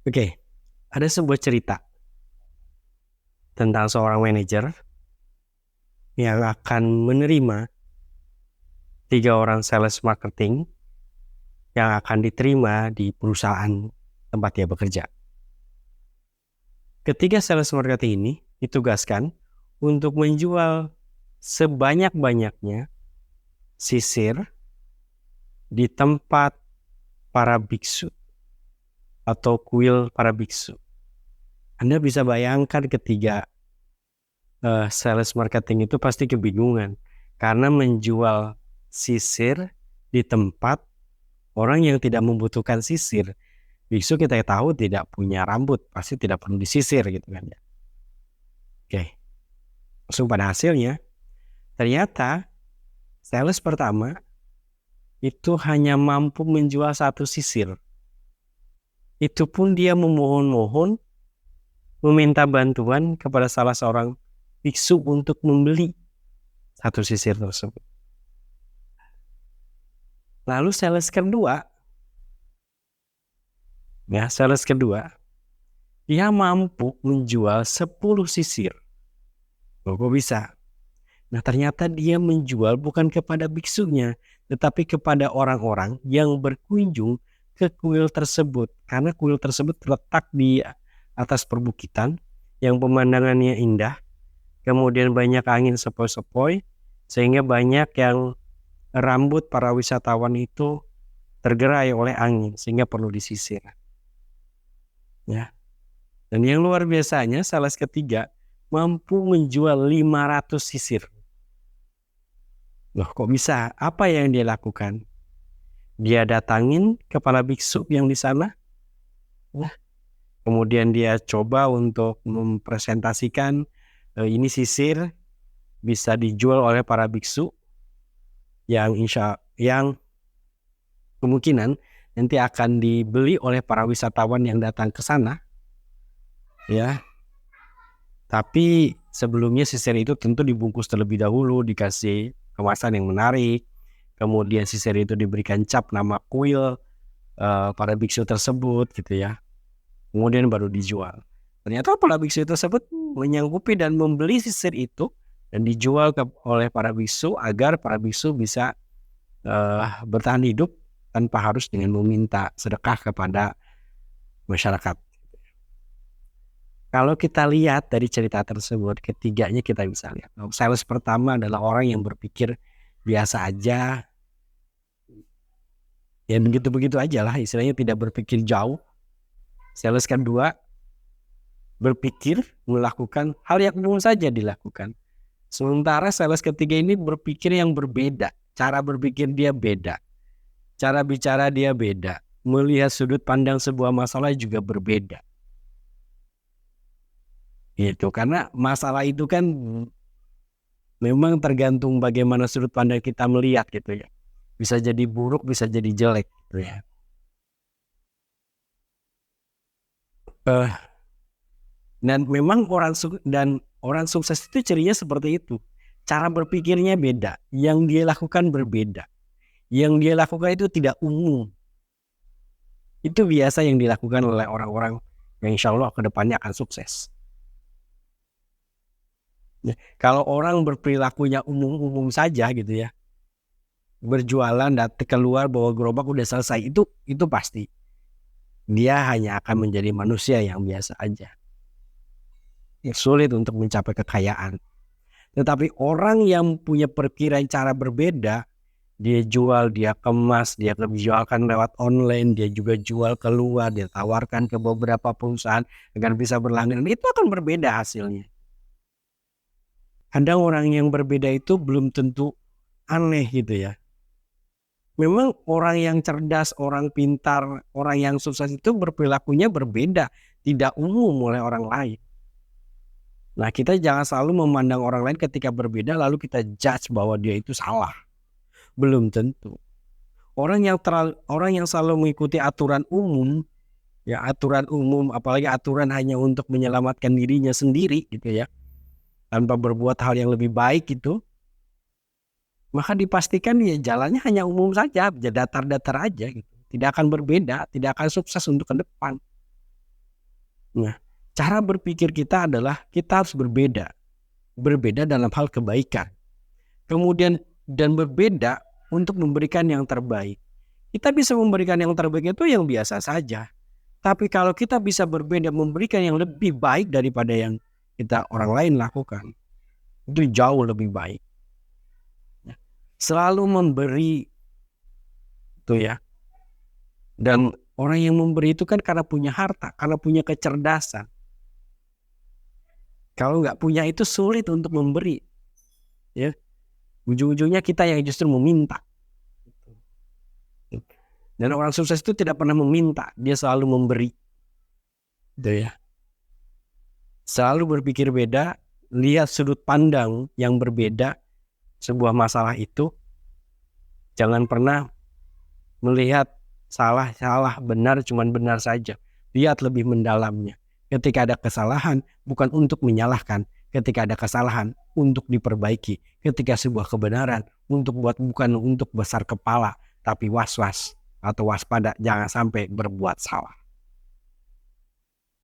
Oke, ada sebuah cerita tentang seorang manajer yang akan menerima 3 orang sales marketing yang akan diterima di perusahaan tempat dia bekerja. Ketiga sales marketing ini ditugaskan untuk menjual sebanyak-banyaknya sisir di tempat para biksu atau kuil para biksu. Anda bisa bayangkan ketiga sales marketing itu pasti kebingungan karena menjual sisir di tempat orang yang tidak membutuhkan sisir. Biksu kita tahu tidak punya rambut, pasti tidak perlu disisir gitu kan ya. Oke, langsung pada hasilnya, ternyata sales pertama itu hanya mampu menjual 1 sisir. Itu pun dia memohon-mohon, meminta bantuan kepada salah seorang biksu untuk membeli 1 sisir tersebut. Lalu sales kedua, dia mampu menjual 10 sisir. Loh, kok bisa? Nah, ternyata dia menjual bukan kepada biksunya, tetapi kepada orang-orang yang berkunjung ke kuil tersebut. Karena kuil tersebut terletak di atas perbukitan yang pemandangannya indah, kemudian banyak angin sepoi-sepoi, sehingga banyak yang rambut para wisatawan itu tergerai oleh angin, sehingga perlu disisir. Ya. Dan yang luar biasanya, sales ketiga mampu menjual 500 sisir. Loh, kok bisa? Apa yang dia lakukan? Dia datangin kepala biksu yang di sana. Nah, kemudian dia coba untuk mempresentasikan ini sisir bisa dijual oleh para biksu yang kemungkinan nanti akan dibeli oleh para wisatawan yang datang ke sana. Ya. Tapi sebelumnya sisir itu tentu dibungkus terlebih dahulu, dikasih kemasan yang menarik. Kemudian sisir itu diberikan cap nama kuil para biksu tersebut gitu ya. Kemudian baru dijual. Ternyata para biksu tersebut menyanggupi dan membeli sisir itu dan dijual oleh para biksu agar para biksu bisa bertahan hidup tanpa harus dengan meminta sedekah kepada masyarakat. Kalau kita lihat dari cerita tersebut, ketiganya kita bisa lihat. Sales pertama adalah orang yang berpikir biasa aja, ya begitu-begitu aja lah, istilahnya tidak berpikir jauh. Sales kedua berpikir melakukan hal yang umum saja dilakukan. Sementara sales ketiga ini berpikir yang berbeda, cara berpikir dia beda, cara bicara dia beda, melihat sudut pandang sebuah masalah juga berbeda. Gitu, karena masalah itu kan memang tergantung bagaimana sudut pandang kita melihat gitu ya. Bisa jadi buruk, bisa jadi jelek gitu ya. Dan memang orang sukses itu cirinya seperti itu. Cara berpikirnya beda, yang dia lakukan berbeda. Yang dia lakukan itu tidak umum. Itu biasa yang dilakukan oleh orang-orang yang insya Allah kedepannya akan sukses. Ya, kalau orang berperilakunya umum-umum saja gitu ya, berjualan datang keluar bawa gerobak udah selesai, itu pasti dia hanya akan menjadi manusia yang biasa aja. Sulit untuk mencapai kekayaan. Tetapi orang yang punya perkiraan cara berbeda, dia jual, dia kemas, dia jualkan lewat online, dia juga jual keluar, dia tawarkan ke beberapa perusahaan agar bisa berlangganan, itu akan berbeda hasilnya. Kadang orang yang berbeda itu belum tentu aneh gitu ya. Memang orang yang cerdas, orang pintar, orang yang sukses itu berperilakunya berbeda, tidak umum oleh orang lain. Nah, kita jangan selalu memandang orang lain ketika berbeda lalu kita judge bahwa dia itu salah. Belum tentu. Orang yang selalu mengikuti aturan umum, ya aturan umum, apalagi aturan hanya untuk menyelamatkan dirinya sendiri gitu ya, tanpa berbuat hal yang lebih baik itu, maka dipastikan ya jalannya hanya umum saja, datar-datar aja gitu. Tidak akan berbeda, tidak akan sukses untuk ke depan. Nah, cara berpikir kita adalah kita harus berbeda. Berbeda dalam hal kebaikan. Kemudian dan berbeda untuk memberikan yang terbaik. Kita bisa memberikan yang terbaik itu yang biasa saja. Tapi kalau kita bisa berbeda memberikan yang lebih baik daripada yang kita orang lain lakukan, itu jauh lebih baik. Selalu memberi itu ya. Dan orang yang memberi itu kan karena punya harta, karena punya kecerdasan. Kalau nggak punya itu sulit untuk memberi, ya. Ujung-ujungnya kita yang justru meminta. Dan orang sukses itu tidak pernah meminta, dia selalu memberi. Gitu ya. Selalu berpikir beda, lihat sudut pandang yang berbeda sebuah masalah itu. Jangan pernah melihat salah, benar, cuman benar saja. Lihat lebih mendalamnya. Ketika ada kesalahan, bukan untuk menyalahkan. Ketika ada kesalahan, untuk diperbaiki. Ketika sebuah kebenaran, bukan untuk besar kepala, tapi was-was atau waspada, jangan sampai berbuat salah.